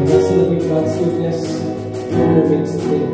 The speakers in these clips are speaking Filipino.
let's celebrate God's goodness for moments today.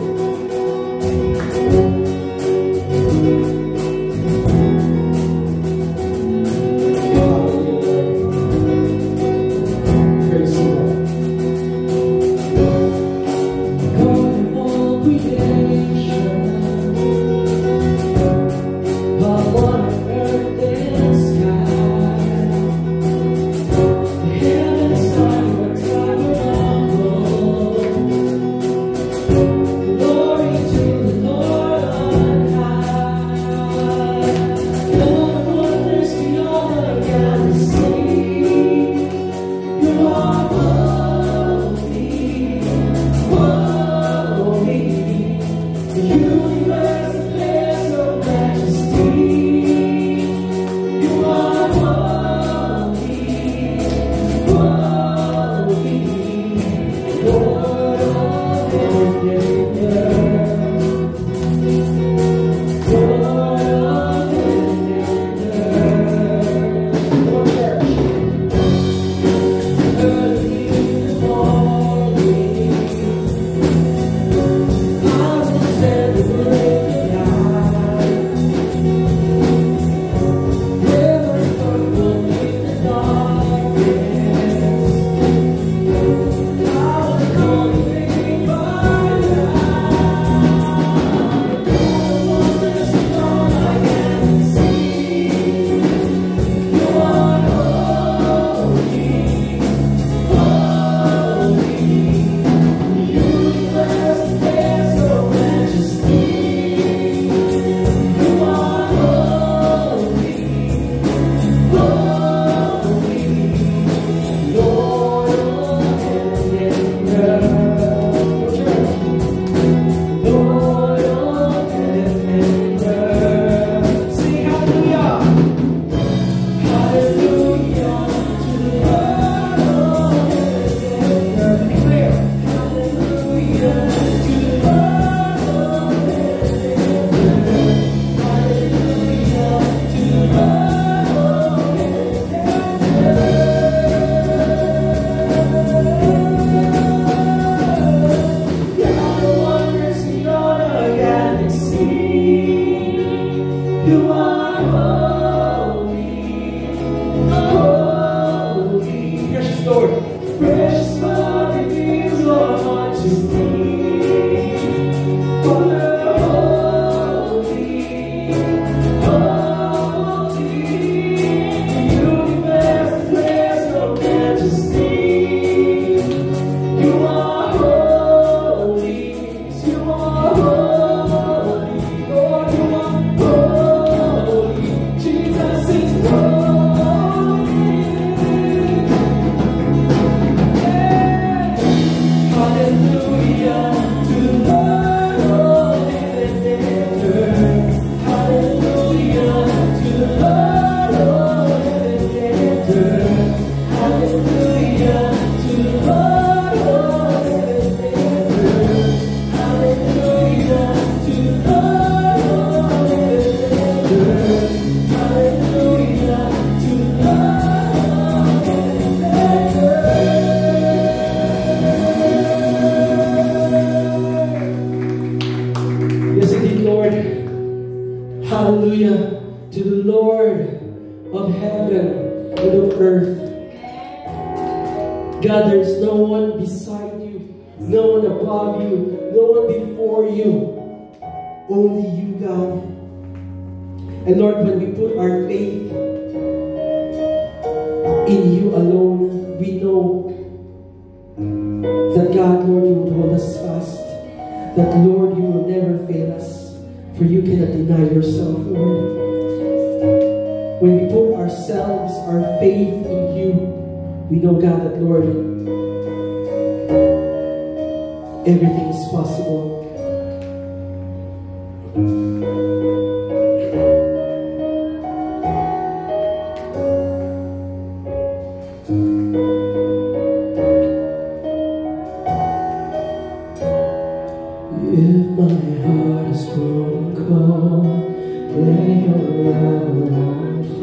Hallelujah to the Lord of heaven and of earth. God, there is no one beside you, no one above you, no one before you. Only you, God. And Lord, when we put our faith in you alone, we know that God, Lord, you will hold us fast. That, Lord, you will never fail us. For you cannot deny yourself, Lord. When we put ourselves, our faith in you, we know, God, that, Lord, everything is possible. If my heart is broken, let your love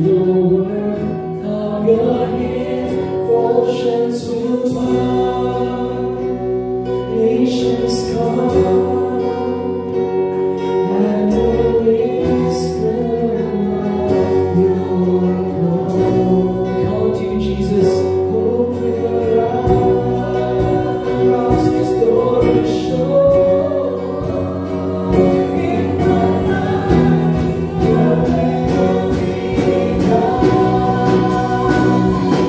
the work of your hands, oceans will part, nations come, and the whisper of your glory. Call to you, Jesus. Open your eyes, the story shows. In my life, your will be done.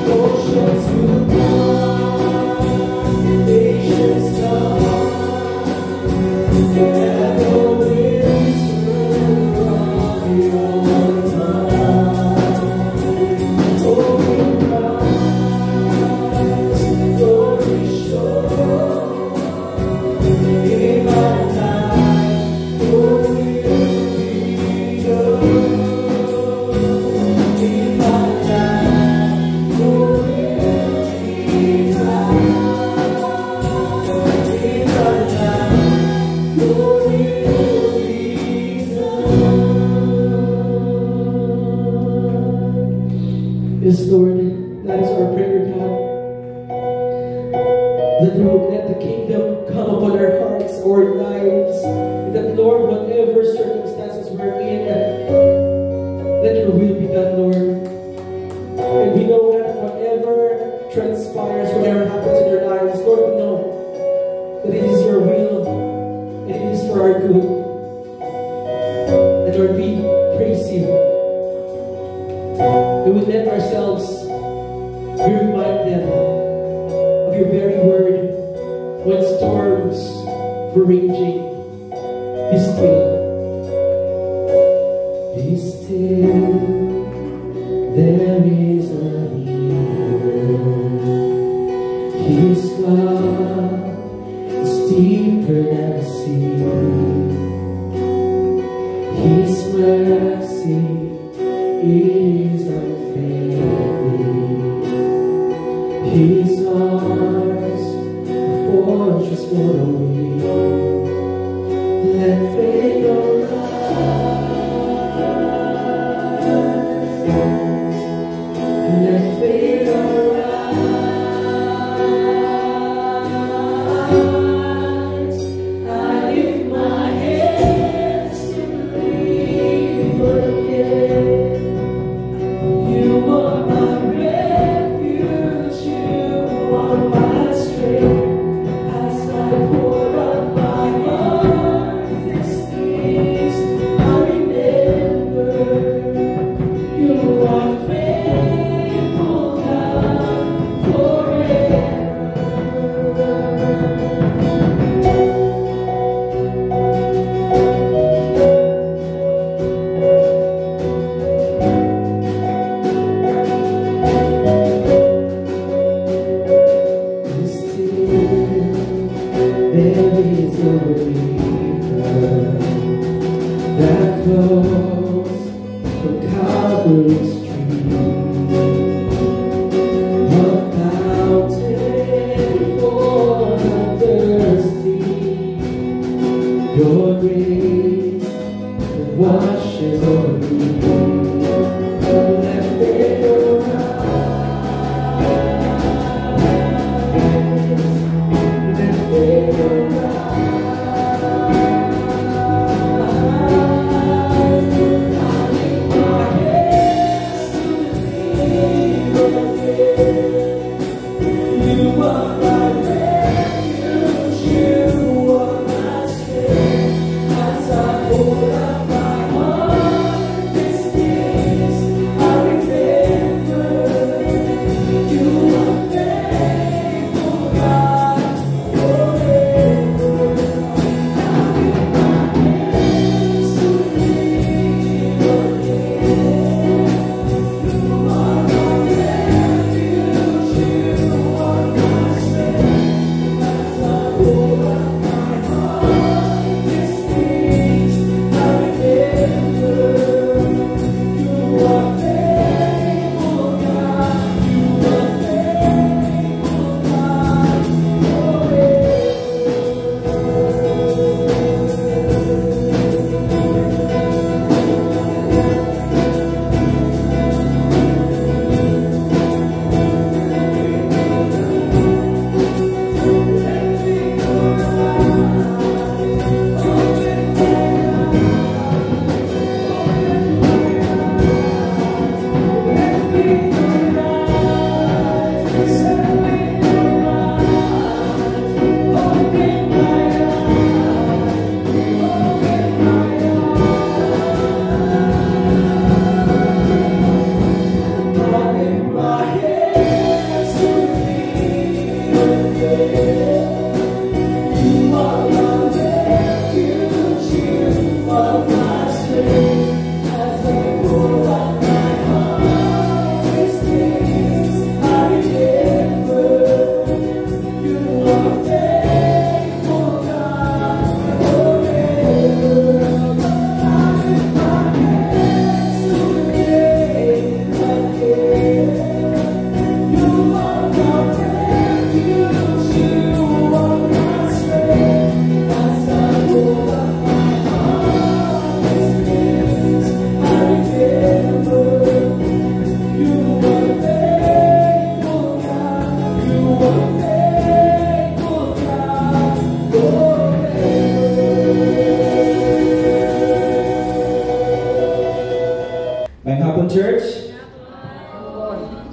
Oceans will part, nations come, and the whisper of your love. Open your eyes, glory show. In my life, your will be done. In my life, your will be done. In my life, your will be done. Yes, Lord, that is our prayer, God. That we would let the kingdom come upon our hearts, our lives, and that, Lord, whatever circumstances we're in, let your will be done, Lord. And we know that whatever transpires, whatever happens in our lives, Lord, we know that it is your will, and it is for our good. And Lord, we praise you. We will let ourselves be reminded of your very word when storms were raging. Be still. Be still. There is a healer. His love is deeper than the sea. His mercy is unfailing. His arms are fortress for the weak. Let faith arise.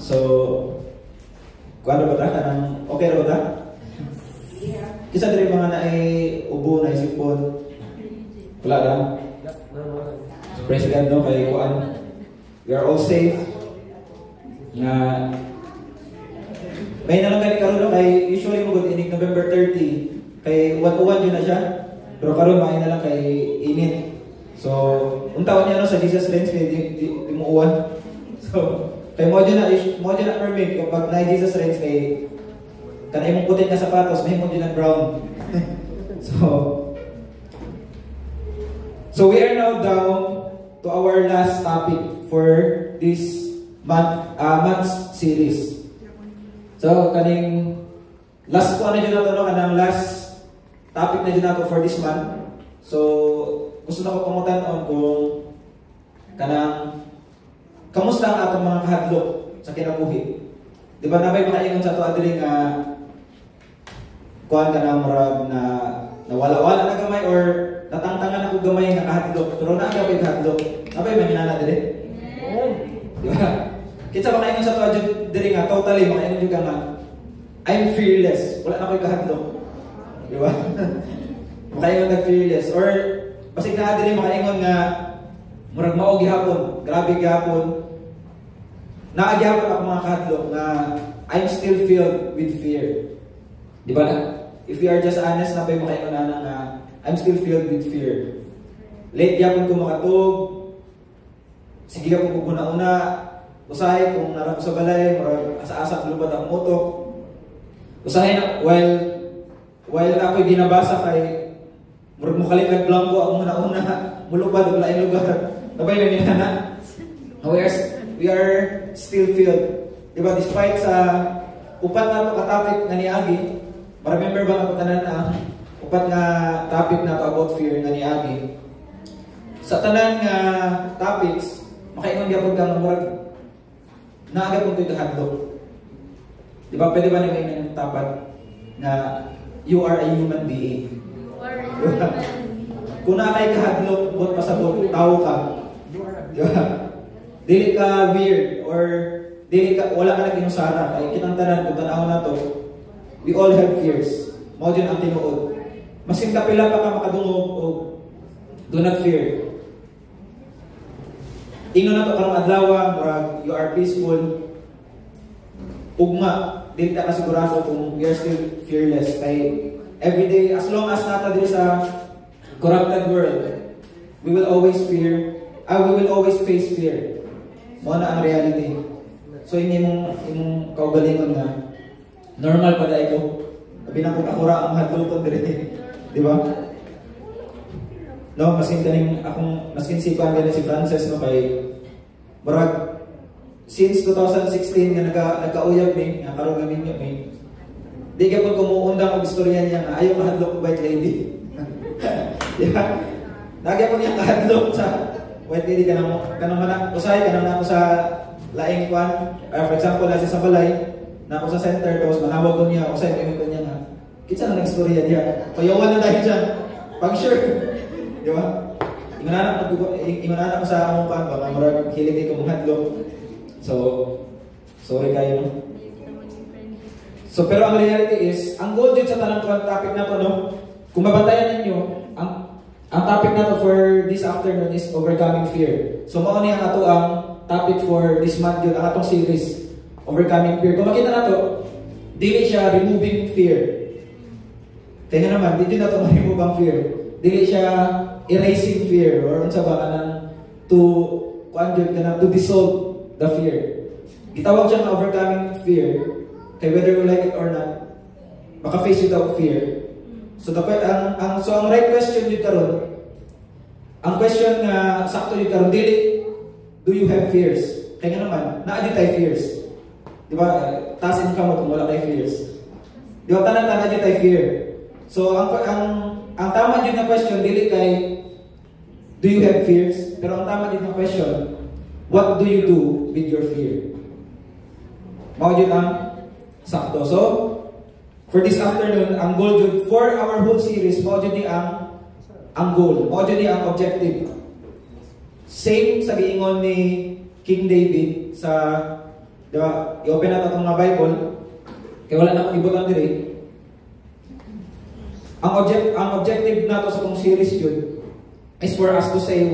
So, kuan ba ta kanang okay ra ba ta? Kisa diri mga na ay ubo na isipon. Wala ra. Praise God no kay kuan. We are all safe. Nga may nalang kani karon no kay usually mo gud inig November 30 kay uwan yun na siya. Pero karon may na lang kay init. So, untaon niya no sa Jesus Reigns kay di mo uwan. So, kay mo dyan na permit kapag na Jesus Reigns kay kanay mong puti na sapatos, may mo dyan na brown. So we are now down to our last topic for this month's series. So, kaning last ko na dyan na ito, no? Kanang last topic na dyan na ito for this month. So, gusto na ko pangutan kung kanang kamusta ang atong mga kahadlok sa kinabuhi. Di ba nabay makaingon sa ito adiri nga kuhan ka na marag na nawala-wala na gamay or natangtangan ako gamay na kahadlok. Pero naaga pa yung kahadlok. Nabay mahinana diri? Di ba? Kitsa makaingon sa ito adiri nga totally makaingon juga nga I'm fearless. Wala na ko yung kahadlok. Di ba? Makaingon na fearless. Or basig na adiri makaingon nga murag mao gihapon, grabe gihapon. Naagihapon ako mga kahadlok na I'm still filled with fear. Di ba na? If we are just honest, nabay makaingon na nga I'm still filled with fear. Late gihapon ko makatug. Sige ka kung una-una. Usahay kung narap sa balay, murag asa-asa lubad ang motok. Usahay na while na ako'y ginabasa kay murag mo kalikad blanco ang una-una mulupad og lain lugar. Nabay may minana. We are still filled. Diba, despite sa upat na ito ka-topic nga niagi, ma-remember ba na tanan na upat nga topic na ito about fear nga niagi. Sa tanan nga topics, makaingon gyapon ka nga murag naaga kung ito'y kahadlok. Diba, pwede ba nang yung tapat na you are a human being? Diba? Kung na kay kahadlok, buot pasabot, tao ka. Diba? Dili ka weird or dili ka, wala ka nag-inusara. Kaya kitang tanan, kung tanaw na to, we all have fears. Mao dyan ang tinuod. Masin kapila pa ka makadungog o do not fear. Ingon na to karong adlaw, murag you are peaceful. Ugma, dili ta kasigurado kung we are still fearless. Kay everyday, as long as nata diri sa corrupted world, we will always face fear. Mao na ang reality. So imong kaugalingon nga normal pa dai ko. Abi na kung akura ang hadlokon diri. Di ba? No, maskin sipan gani si Frances no kay murag since 2016 nga nagkauyab ni nga karon gamin niya may di ka pud kumuundang og istorya niya nga ayo kahadlok white lady. Di ba? Nagya po niya kahadlok sa white lady kanang man usay kanang ako sa laing kwan. For example, nasa sa balay na ako sa center tapos manawag ko niya usay kami ko niya nga kitsa na nag-istorya niya. Payawan na dahil dyan. Pag sure. Di ba? Ingunanak ko sa among kwan baka marag hilig ko mahadlok. So, sorry kayo. So, pero ang reality is, ang goal dito sa tanang topic na to, no? Kung mabantayan ninyo, ang topic na to for this afternoon is overcoming fear. So, mao ni ang ato ang topic for this month yun, ang atong series, overcoming fear. Kung makita na to, dili siya removing fear. Kaya naman, dili na to ma-remove ang fear. Dili siya erasing fear or unsa ba kanang to dissolve the fear. Gitawag siya na overcoming fear. Kay whether you like it or not, maka-face without fear. So ang right question yun karon, ang question nga sakto yun karon, dili do you have fears? Kaya naman, naa di tayo fears. Di ba? Tasin ka mo kung wala tayo fears. Di ba? Tanan-tanan di tayo fear. So ang tama din na question, dili kay do you have fears? Pero ang tama din na question, what do you do with your fear? Mao yun ang sakto. So, for this afternoon, ang goal yun, for our whole series, mao yun ang goal. Mao yun ang objective. Same sa giingon ni King David sa Di ba? I-open natin itong mga Bible. Kaya wala na akong ibutan diri. Ang objective nato sa itong series yun is for us to say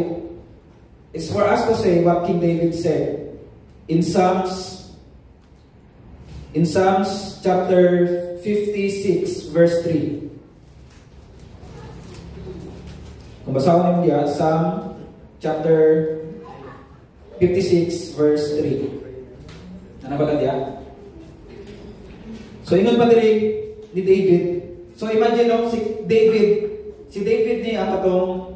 what King David said in Psalms chapter 56 verse 3. Kung basahin niyo diya, Psalm chapter 56 verse 3. Ano ba diya? So ingon pa diri ni David. So imagine no, si David niya katong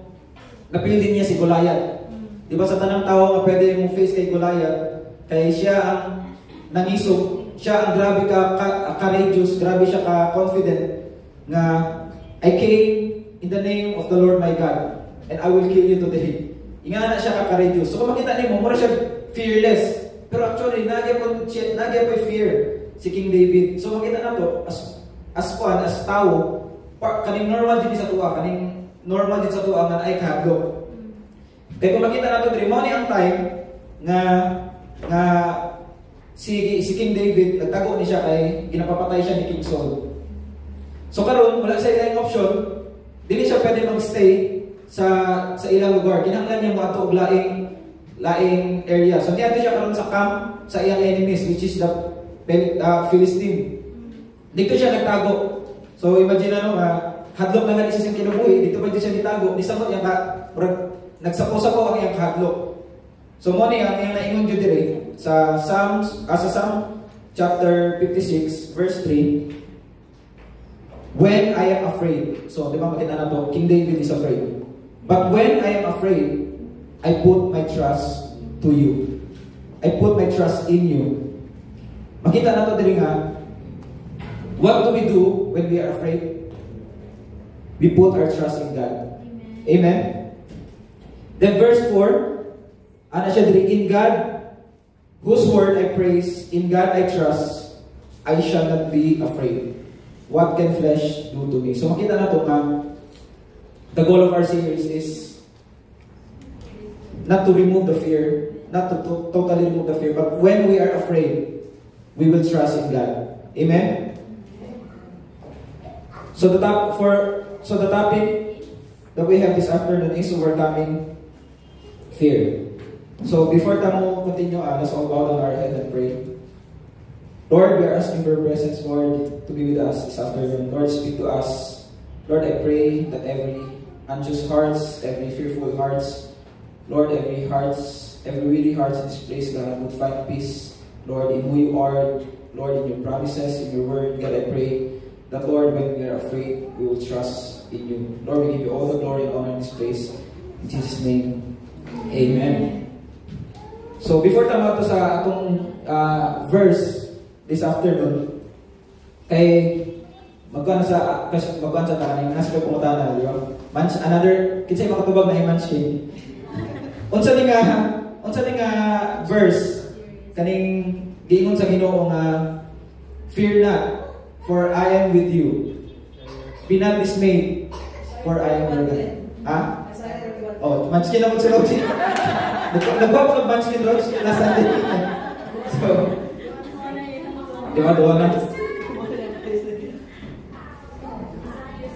napili niya si Goliath. Di ba sa tanang tao nga pwede mong face kay Goliath, kay siya ang nangisog, siya ang grabe ka courageous, grabe siya ka confident nga I came in the name of the Lord my God and I will kill you today. Ingana siya ka courageous. So kung makita nimo, mura siya fearless. Pero actually nagya po fear si King David. So makita nato as tao, kaning normal din sa tuwa, nga ay kahadlok. Kaya kung makita nato diri mo ni ang time nga si King David nagtago ni siya kay ginapapatay siya ni King Saul. So karon wala sa ilang option, dili siya pwede magstay sa ilang lugar. Kinahanglan niya moadto og laing area. So niadto siya karon sa camp sa iyang enemies, which is the Philistine. Dito siya nagtago. So imagine hadlok na nga isa siyang kinabuhi, dito pa siya nitago, nisamot niya nagsapo-sapo ang iyang hadlok. So mo ni ang iyang naingon jud dire sa Psalm chapter 56 verse 3. When I am afraid. So di ba makita nato, King David is afraid. But when I am afraid, I put my trust to you. I put my trust in you. Makita nato dire nga, what do we do when we are afraid? We put our trust in God. Amen. Then verse 4, ana siya diri, in God, whose word I praise, in God I trust, I shall not be afraid. What can flesh do to me? So makita nato nga, the goal of our series is not to remove the fear, not to totally remove the fear, but when we are afraid, we will trust in God. Amen. So the topic that we have this afternoon is overcoming fear. So before tamo continue, let's all bow down our head and pray. Lord, we are asking for your presence, Lord, to be with us this afternoon. Lord, speak to us. Lord, I pray that every anxious hearts, every fearful hearts, Lord, every weary hearts in this place, God, would find peace, Lord, in who you are, Lord, in your promises, in your word. God, I pray that, Lord, when we are afraid, we will trust in you. Lord, we give you all the glory and honor in this place. In Jesus' name, amen. So, before tama to sa atong verse this afternoon, kay magkuhan sa tanan, nasa kayo pumutana, di ba? Another, kinsay makatubag na i-munchkin. Unsa ni nga verse, kaning giingon sa Ginoo nga, fear not, for I am with you. Be not dismayed, for I am your God. Ha? Oh, munchkin na mo si Rosie. Nagpapag munchkin, Rosie, nasa din. So, di ba, doon na?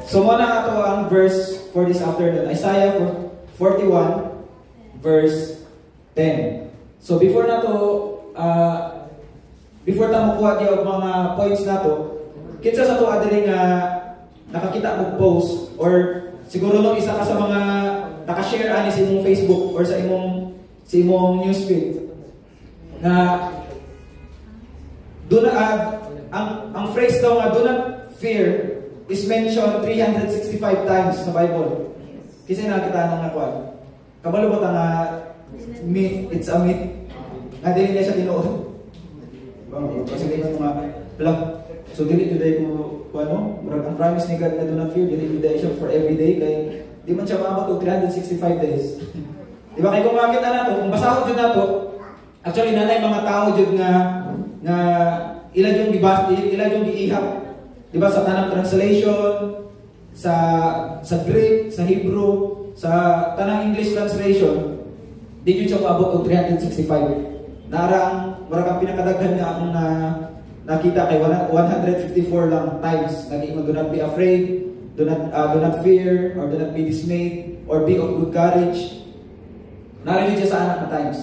So, muna nga ito ang verse for this afternoon. Isaiah 41, verse 10. So, before na to, before ta makuha diya og mga points nato, kinsa sa to adiri nga nakakita mo post or siguro no isa ka sa mga naka-share ani sa imong Facebook or sa imong newsfeed na do not ang phrase daw nga do not fear is mentioned 365 times sa Bible. Kasi nakita nang nakuha. Kabalo ba ta nga myth, it's a myth. Nga dili niya siya tinuod. Kasi dili mo nga lang. So dili today ko ano, murag ang promise ni God na do not fear, dili today siya for every day kay di man siya maabot og 365 days. Di ba kay kung makita nato, kung basahon jud nato, actually nanay mga tao jud nga ila yung giihap. Di ba sa tanang translation, sa Greek, sa Hebrew, sa tanang English translation, di jud siya maabot og 365. Narang mura kang pinakadaghan nga akong nakita kay 154 lang times. Nag-ingon, do not be afraid, do not fear, or do not be dismayed, or be of good courage. Narinig siya sa anak na times.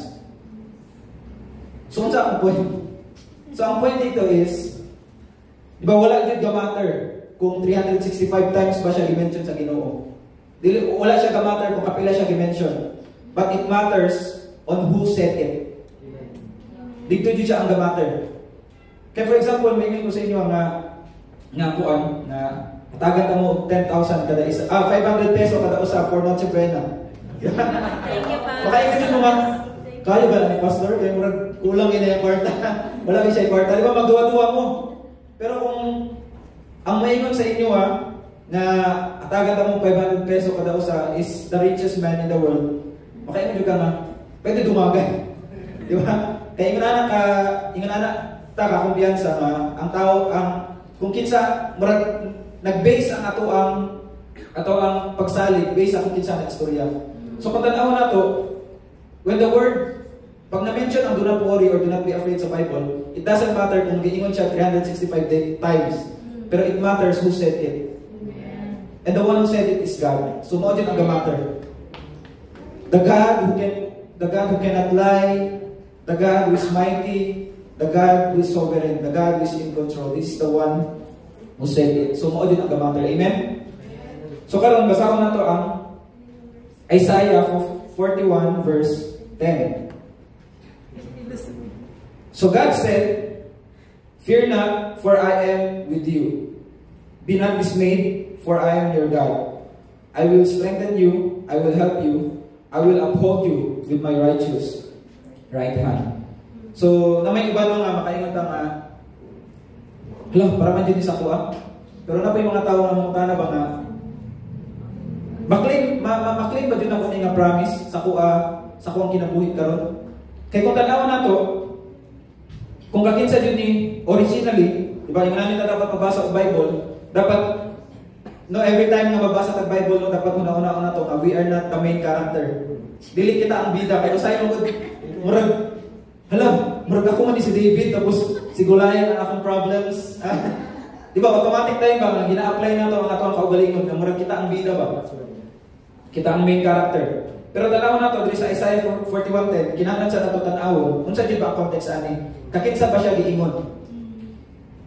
So, ang point? So, ang point dito is, di ba wala dito matter kung 365 times ba siya i-mention sa Ginoo. Wala siya matter kung kapila siya i-mention. But it matters on who said it. Dito dito siya ang matter. Kaya for example, may ko sa inyo nga kuan na hatagan ka mo 10,000 kada isa. 500 peso kada usa for Noche Buena. Thank you, pa. Makaingin mo man. Kaya ba ni pastor? Kaya murag kulang ina yung kwarta. Wala siya yung kwarta. Di ba magduwa-duwa mo? Pero kung ang maingon sa inyo na hatagan ka mo 500 peso kada usa is the richest man in the world. Makaingin ka nga. Pwede dumagay. Di ba? Kaya ingon anak ta kumpiyansa nga ang tao kung kinsa murag nag-base ang ato ang pagsalig based sa kung kinsa na istorya. So kung tanaw na to, when the word pag na-mention ang do not worry or do not be afraid sa Bible, it doesn't matter kung giingon siya 365 times, pero it matters who said it. And the one who said it is God. So mo din ang matter. The God who cannot lie, the God who is mighty, the God who is sovereign, the God who is in control. This is the one who said it. So, mo din ang matter. Amen? So, karon basahon na to ang Isaiah 41 verse 10. So, God said, fear not, for I am with you. Be not dismayed, for I am your God. I will strengthen you, I will help you, I will uphold you with my righteous right hand. So, na may iba nga makaingon nga, hala, para man dyan sa kuha. Pero na pa yung mga tao na mutana ba nga, maklaim ba dyan ako nga promise sa kuha, sa kuhang kinabuhit karon? Kaya kung tanawan na to, kung kakinsa dyan ni originally, diba, yung namin na dapat mabasa ang Bible, dapat, no, every time na mabasa ang Bible, no, dapat una-una to, we are not the main character. Dili kita ang bida, kaya sa'yo murag, murag ako man si David, tapos si Goliath ang akong problems. Di ba, automatic tayo ba, gina-apply na ito ang atong kaugalingon, na murag kita ang bida ba? Kita ang main character. Pero tanaw na ito, sa Isaiah 41:10, kinahanglan sa nato tanawon, unsa jud ba ang context ani? Kakinsa ba siya giingon?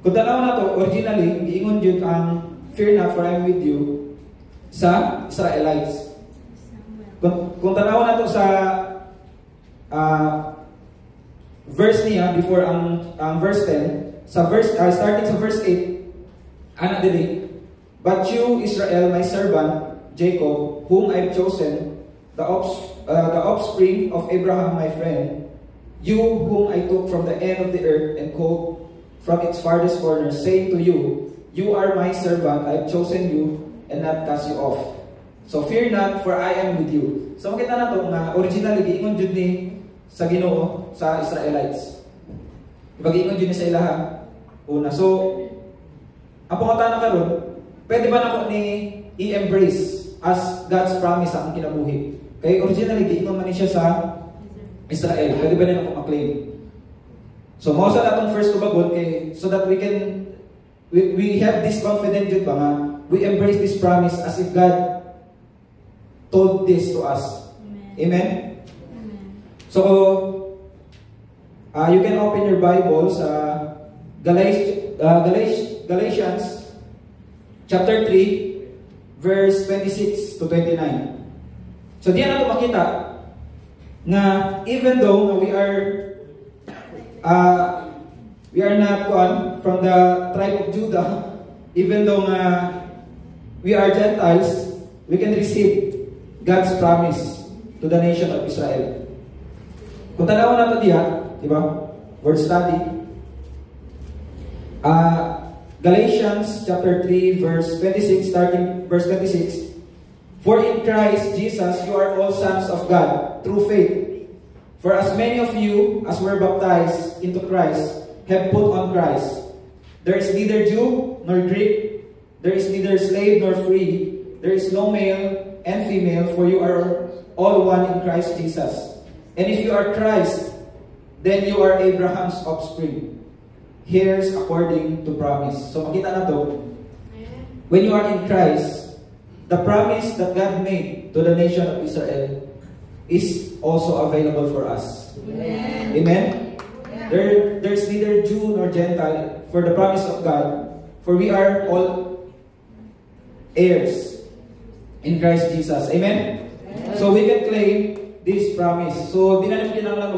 Kung tanaw na ito, originally, giingon jud ang fear not, for I am with you sa Israelites. Kung tanaw na ito sa verse niya before ang verse 10, sa verse starting sa verse 8, ana dili, but you Israel, my servant Jacob, whom I've chosen, the offspring of Abraham, my friend, you whom I took from the end of the earth and called from its farthest corner, saying to you, you are my servant, I've chosen you and not cast you off. So fear not, for I am with you. So makita na to nga originally giingon jud ni sa Ginoo sa Israelites. Giingon jud ni sa ilaha una. So ang pangutana karon, pwede ba nako ni i-embrace as God's promise sa akong kinabuhi? Kay originally giingon man ni siya sa Israel. Pwede ba nila ako ma-claim? So mao sa atong first tubagon kay so that we have this confidence jud ba nga we embrace this promise as if God told this to us. Amen? Amen. So, you can open your Bibles, Galatians chapter 3, verse 26 to 29. So, diyan natin makita na even though we are not from the tribe of Judah, even though we are Gentiles, we can receive God's promise to the nation of Israel. Kung tanawan natin diya, di ba? Word study. Galatians chapter 3, verse 26, starting verse 26. For in Christ Jesus you are all sons of God through faith. For as many of you as were baptized into Christ have put on Christ. There is neither Jew nor Greek, there is neither slave nor free, there is no male and female, for you are all one in Christ Jesus. And if you are Christ, then you are Abraham's offspring, heirs according to promise. So makita na to, when you are in Christ, the promise that God made to the nation of Israel is also available for us. Amen? Amen? There's neither Jew nor Gentile for the promise of God, for we are all heirs in Christ Jesus. Amen? So we can claim this promise. So di na namin kinanglan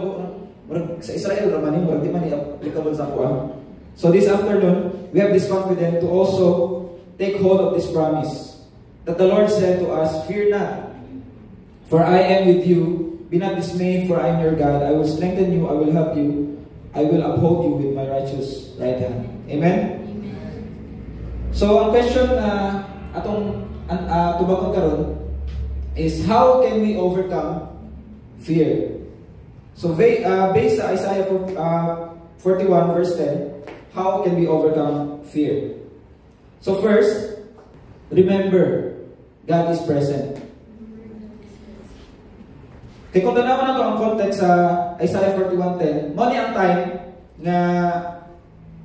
sa Israel ramani murag di man applicable sa kuan. So this afternoon, we have this confidence to also take hold of this promise that the Lord said to us, "Fear not, for I am with you. Be not dismayed, for I am your God. I will strengthen you, I will help you. I will uphold you with my righteous right hand." Amen? So ang question atong tubagon karon is, how can we overcome fear? So based sa Isaiah 41 verse 10, how can we overcome fear? So first, remember, God is present. Kaya kung tanawan na ito ang context sa Isaiah 41:10, mo ni ang time nga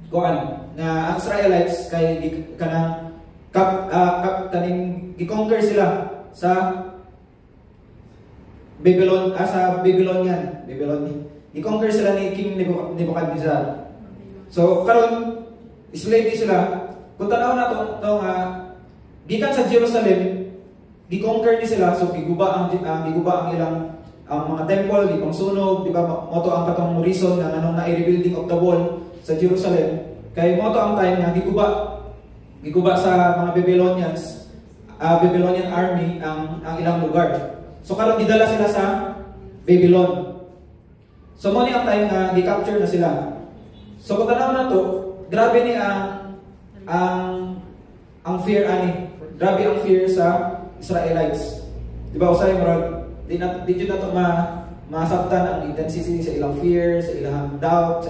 ang Israelites kay kanang kaning gi-conquer sila sa Babylonian. Gi-conquer sila ni King Nebuchadnezzar. So karon slave sila. Kung tanawan na ito gikan sa Jerusalem, gi-conquer ni sila, so giguba ang ilang ang mga temple, di pangsunog, di ba, moto ang katong reason na anong na-rebuilding of the wall sa Jerusalem. Kay moto ang time na giguba sa mga Babylonian army ang ilang lugar. So karon gidala sila sa Babylon. So mo ni ang time na gi-capture na sila. So kung tanaw na to, grabe ni ang fear ani. Grabe ang fear sa Israelites. Di ba usay murag di na to masabtan ang intensity sa ilang fear, sa ilang doubt,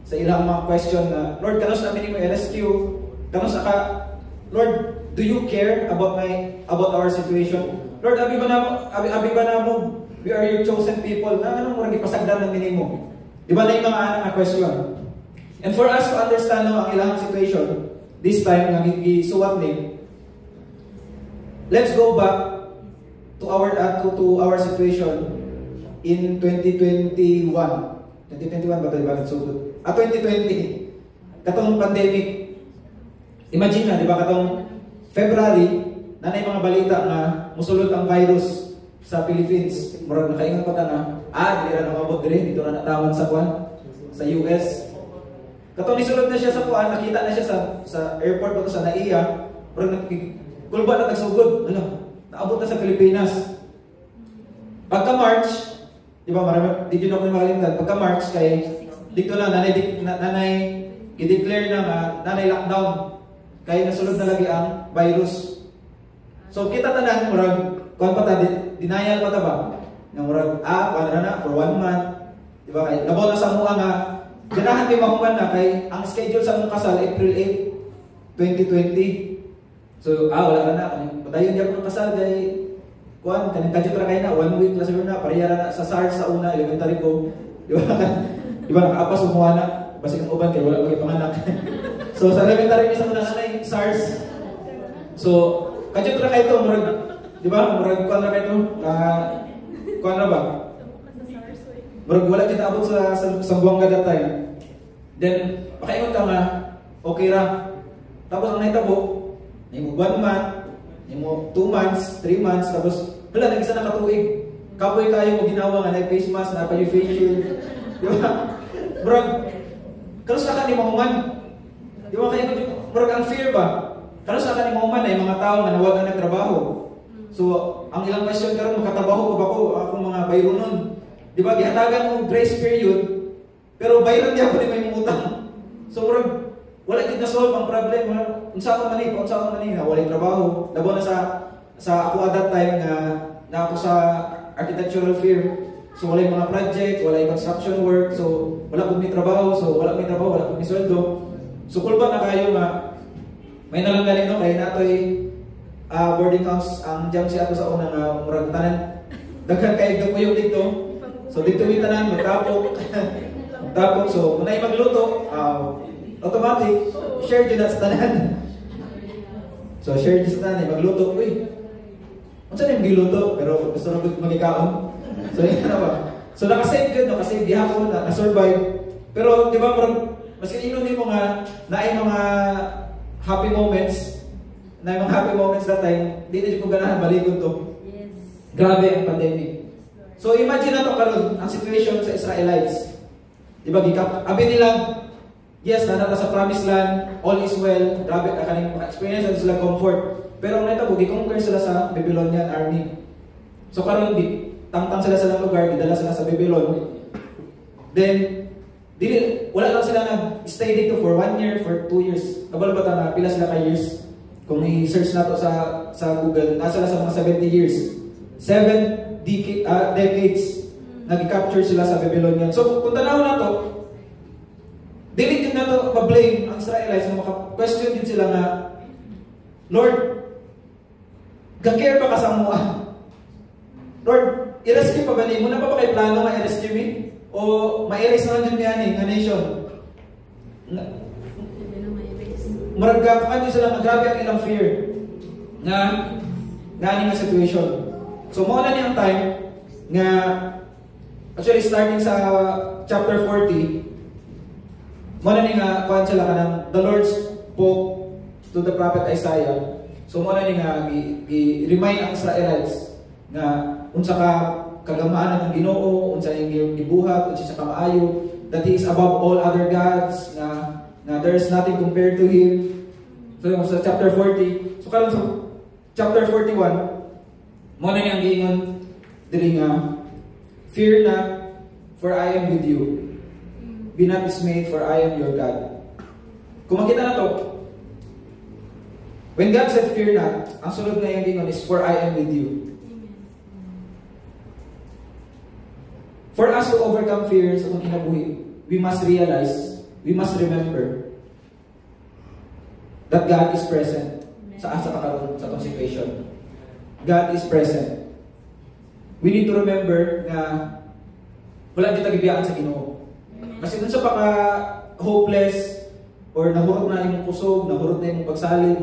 sa ilang mga question na, Lord, kanos namin mo i-rescue? Kanos ka, Lord, do you care about our situation? Lord, abi ba na mo, we are your chosen people. Na anong murag ipasagdan ng minimo? Di ba na yung mga anak na question? And for us to understand ang ilang situation, this time nga gisuwat ni, let's go back to our situation in 2021. 2021 ba tayo bakit sugod? 2020. Katong pandemic. Imagine na, di ba, katong February, nanay mga balita na musulod ang virus sa Philippines. Murag nakaingon pa ta na, dili ra namabot dire, dito na natawan sa sa US. Katong nisulod na siya sa nakita na siya sa airport ba sa NAIA, murag kulba na tagsugod. Naabot na sa Pilipinas. Pagka-March, di ba, marami, di yun ako makalimtan, pagka-March, kay dito na, nanay, i-declare na nanay lockdown, kaya nasulod na lagi ang virus. So, kita tanan, murag, kuhan pa ta, denial pa ta ba? Na murag, kuhan na for 1 month, di ba, kay, nabaw na sa mua nga, ganahan di mahuman na, kay, ang schedule sa mong kasal, April 8, 2020. So, wala na. Patayon niya ko ng kasal, kay kuhan, kadyo para kayo na, 1 week na siguro na, parehara na sa SARS sa una, elementary ko. Di ba, nakaapas, umuha na. Basi kang uban, kaya wala ko panganak. So, sa elementary isa mo na nanay, SARS. So, kadyo para kayo ito, murag, di ba, murag kuhan na kayo ito, kuhan na ba? Murag wala kita abot sa buwangga that time. Then, pakaingon ka nga, okay ra. Tapos ang naitabo, nimo 1 month, nimo 2 months, 3 months, tapos wala, nag-isa na katuig. Kapoy kayo mo ginawa nga, nag-face mask, napa-face shield. Di ba? Murag, kalos na ka ni mahuman. Di ba kayo, murag ang fear ba? Kalos na ka ni mahuman ay mga tao na nawag na nagtrabaho. So, ang ilang question karon makatrabaho ko ba ko, akong mga bayro nun. Di ba, gihatagan mo grace period, pero bayro di ako di may utang. So, murag, wala gid na solve ang problem. Unsa ako mani na wala trabaho. Labo na sa ako at that time na ako sa architectural firm. So wala mga project, wala construction work. So wala pud mi trabaho, wala pud mi sweldo. So kulba na kayo nga may nalang no kay natoy boarding house ang jam si ato sa una nga murag tanan daghan kay gapuyog dito. So dito yung tanan, magtapok. Magtapok. So kung na magluto, automatic, share din sa tanan. So share din sa tanan, magluto. Uy, ano saan yung giluto? Pero gusto na magikaon. So yun na ba? So nakasave good, nakasave gihapon, na-survive. Pero di ba, maski inon mo nga, naay mga happy moments, that time, di na ko ganahan balikon to. Yes. Grabe ang pandemic. So imagine na to karon ang situation sa Israelites. Di ba, abi nila, yes, nanata sa promised land, all is well, grabe ka kaning maka-experience at sila comfort. Pero ang nito, gi-conquer sila sa Babylonian army. So karon tangtang sila sa lugar, gidala sila sa Babylon. Then, wala lang sila nag-stay dito for 1 year, for 2 years. Kabalo ba na pila sila ka years? Kung i-search nato sa Google, nasa sila sa mga 70 years. 7 decades nag-capture sila sa Babylonian. So, kung tanaw na to, dili din na to ma-blame ang Israelites na maka-question din sila nga, Lord, gag-care ba ka sa mua? Lord, i-rescue pa ba ni? Muna pa ba kayo plano nga i-rescue me? O ma-erase na dyan nga ni, nga nation? Maragga pa kanyo sila, grabe ang ilang fear nga nga situation. So, muna niya ang time nga, actually starting sa chapter 40, muna niya nga, kuhan sila ka ng, the Lord spoke to the prophet Isaiah. So, muna niya nga, i-remind ang Israelites nga, unsa ka kagamaanan ng Ginoo, unsa iyang gibuhat, unsa sa kamaayo, that He is above all other gods, na there is nothing compared to Him. So, yung sa chapter 40, so karon sa chapter 41, muna niya ang giingon diri nga, fear not, for I am with you. Be not dismayed, for I am your God. Kung makita na to, when God said fear not, ang sunod na yung giingon is, for I am with you. For us to overcome fears sa itong kinabuhi, we must realize, we must remember that God is present sa asa pagkaroon sa itong situation. God is present. We need to remember na wala dito tagibiyaan sa Ginoo. Kasi dun sa paka-hopeless or nahurot na yung kusog, nahurot na yung pagsalig,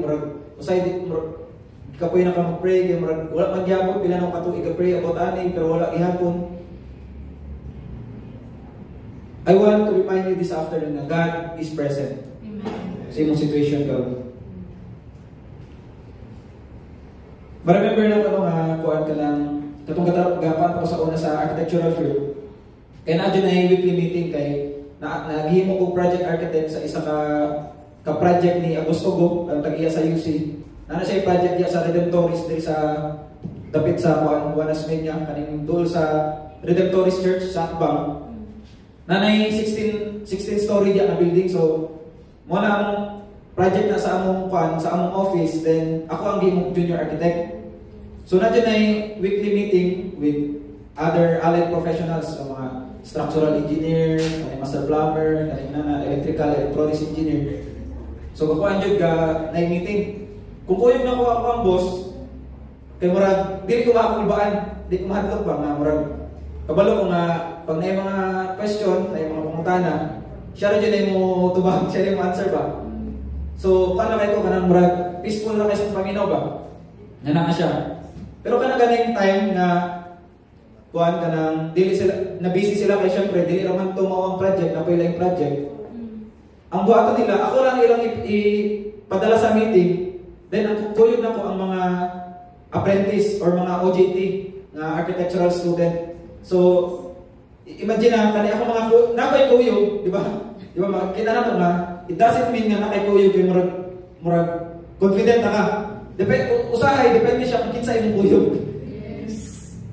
kapoy na ka mag-pray, wala man gyapon, pila nang katuig ka-pray about ani, pero wala gihapon. I want to remind you this afternoon na God is present. Amen. Sa imong situation ka. Remember na kuhaan ka lang, katong gapan ko sa una sa architectural field. Kaya na dyan na weekly meeting kay naghimo ko project architect sa isa ka project ni Agostogo, ang tag-iya sa UC. Nana siya yung project niya sa Redemptoris diri sa dapit sa Juanas Menya, kaning dul sa Redemptoris Church sa Akbang. Nanay 16 story diya na building, so mo na ang project na sa among office, then ako ang gimong junior architect. So na dyan ay weekly meeting with other allied professionals, so mga structural engineer, master plumber, electrical, electronics engineer. So kakuan jud na meeting. Kung kuyog na ko ako ang boss, kay murag dili ko makulbaan, di ko mahadlok ba nga murag kabalo ko nga pag na mga question, na mga pangutana, siya rin yun mo tubag, siya rin mo answer ba? So, paano kayo ko kanang murag, peaceful na kayo sa Panginoon ba? Nanaka siya. Pero kanang ganing time na kuhan ka nang, dili sila, na busy sila kay syempre, dili naman tumawang project, na pala yung project. Ang buhato nila, ako lang ilang ipadala sa meeting, then ang tuyog na ko ang mga apprentice or mga OJT na architectural student. So, imagine na, kani ako mga nakay kuyog, di ba? Di ba, makita na ito na, it doesn't mean nga nakay kuyog yung murag confident na ka. Usahay, depende siya kung kinsa imong kuyog. Yes.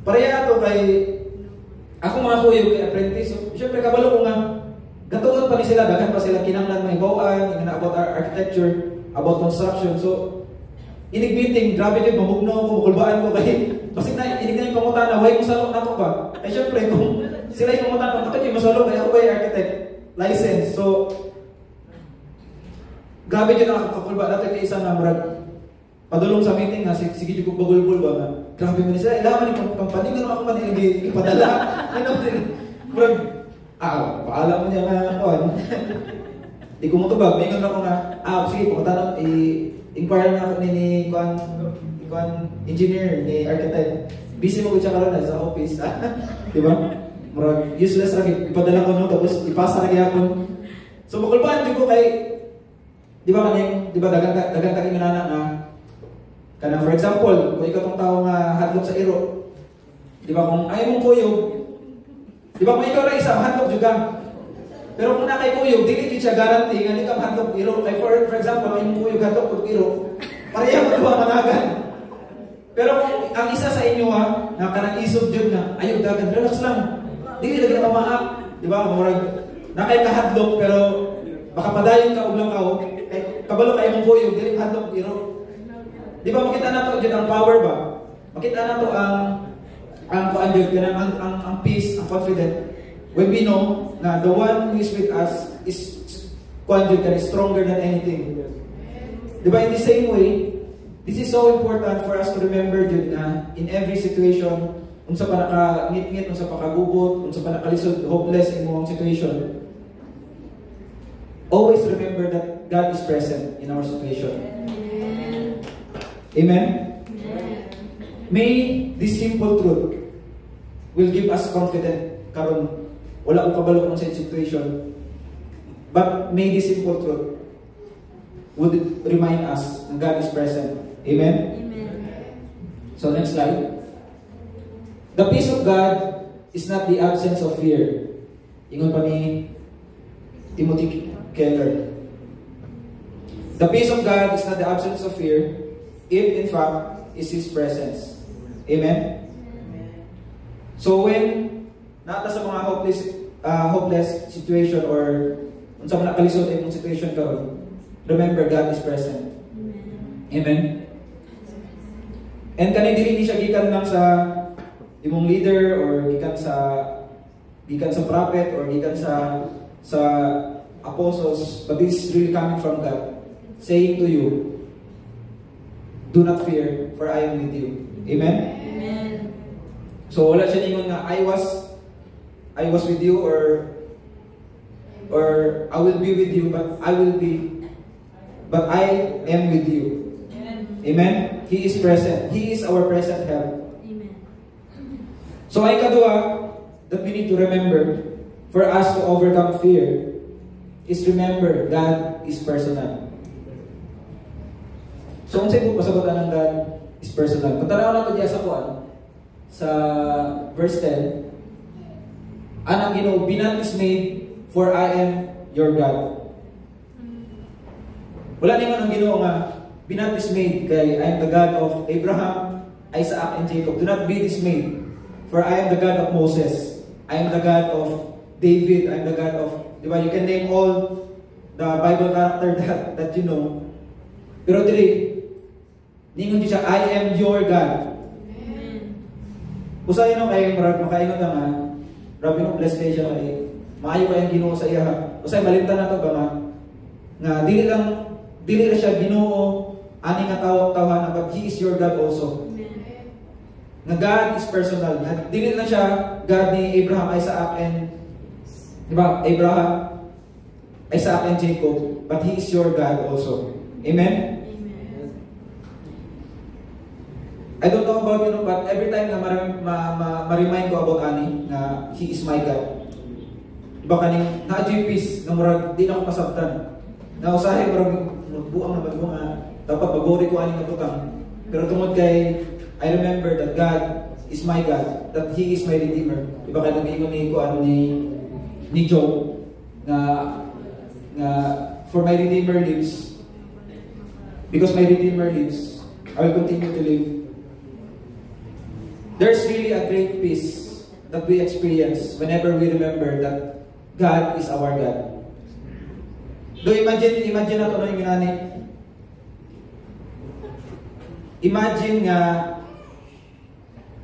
Pareha ito kay, ako mga kuyog, kay apprentice, so, syempre kabalo ko nga, gatuon pa ni sila, dagan pa sila kinanglan mga ibawaan, about architecture, about construction. So, inig meeting, grabe din, mamugno ko, makulbaan ko kay, kasi inig na yung pangutana, why mo salok na ito ba? Ay syempre, kung sila yung pangutana, bakit yung masalok, kaya ako ba yung architect license? So, grabe din ang kakulba. Dati kay isa na marag, padulong sa meeting nga, sige ko bagulbul ba nga, grabe mo sila, ilaman yung company, gano'n ako man ipadala. Murag, paalam mo niya nga ako. Di ko mo tubag, may ako nga, sige, pumunta i-inquire na ako ni engineer, ni architect. Busy mo ko siya karoon sa office. Diba? Murag, useless lagi, ipadala ko no, tapos ipasa lagi ako. So, makulpaan ko kay, di ba dagang kang iminana nga, kanang for example, kung ikaw tong tao nga hadlok sa iro, di ba kung ayaw mong kuyog, di ba kung ikaw na isa, hadlok juga. Pero kung na kay kuyog, dili din siya guarantee nga di ka hadlok iro. Kay for example, ayaw mong kuyog hadlok kung iro, pareha mo diba managan. Pero kung ang isa sa inyo na kanang isog jud na, ayaw dagan, relax lang. Dili lagi na mamaak, di ba? Murag na kay kahadlok pero baka padayon ka og lang kao, kay kabalo kay mong kuyog, dili hadlok iro. Di ba makita na to ang power ba? Makita na to ang peace, ang confident. When we know na the one who is with us is stronger than anything. Di ba in the same way, this is so important for us to remember dun na in every situation, unsa pa nakangit-ngit, unsa pa kagubot, unsa pa nakalisod, hopeless in mong situation. Always remember that God is present in our situation. Amen? May this simple truth will give us confidence karon wala ko kabalo sa situation, but may this simple truth would remind us that God is present. Amen? So next slide. The peace of God is not the absence of fear. Ingon pa ni Timothy Keller. The peace of God is not the absence of fear, if in fact is His presence. Amen? So when nata sa mga hopeless situation or unsa man nakalisod imong situation karon, remember God is present. Amen? And kani dili ni siya gikan lang sa imong leader or gikan sa prophet or gikan sa apostles, but this is really coming from God saying to you, do not fear, for I am with you. Amen? Amen. So wala siya ningon nga I was with you or I will be with you, but I am with you. Amen? He is present. He is our present help. Amen. So ay kadua that we need to remember for us to overcome fear is remember God is personal. So unsay po pasagutan ng God is personal. Kung tanaw na to diya sa kuan sa verse 10, anang Ginoo, be not dismayed, for I am your God. Wala naman ang Ginoo nga be not dismayed, kay I am the God of Abraham, Isaac, and Jacob. Do not be dismayed, for I am the God of Moses. I am the God of David. I am the God of, di ba, you can name all the Bible character that you know. Pero dili, ningon siya, I am your God. Usahay no kay marag makaingon na nga, grabe no blessed day siya kay maayo kayang Ginoo sa iya. Usahay malimtan na to ba nga dili ra siya Ginoo ani nga tawo-tawanan, but He is your God also. Nga God is personal. Dili na siya God ni Abraham, Isaac, and di ba? Abraham, Isaac, and Jacob, but He is your God also. Amen? I don't know about you, but every time na ma-remind ko about ani na He is my God. Diba kaning na-achieve peace na murag di na ako masabtan. Na usahay murag buang na bago nga dapat babori ko ani nga butang. Pero tungod kay I remember that God is my God, that He is my Redeemer. Diba kay nag-iingon ni ko ano ni Job na for my Redeemer lives, because my Redeemer lives, I will continue to live. There's really a great peace that we experience whenever we remember that God is our God. Do imagine na ito na yung ginani. Imagine nga,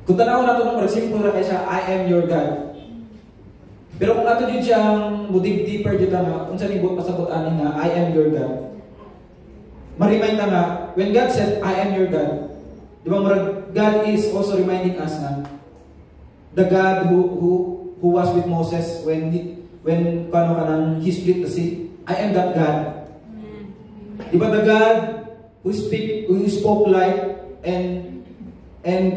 kung tanaw na ito nung simple na kaya siya, I am your God. Pero kung ato din siyang mudig deeper dito nga, kung saan ibot pasabot-anin na, I am your God. Ma-remind na nga, when God said, I am your God, Di ba, God is also reminding us na the God who was with Moses when he split the sea. I am that God. Di ba, the God who spoke light and then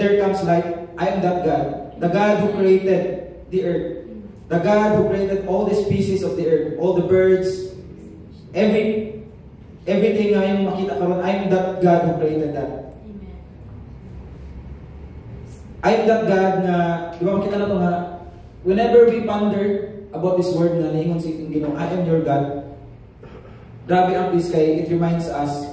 there comes light. I am that God. The God who created the earth. The God who created all the species of the earth, all the birds, everything na yung makita karon. I am that God who created that. I am that God na, di ba makita na ito nga, whenever we ponder about this word na naingon si Ginoo, I am your God, grabe ang peace kay it reminds us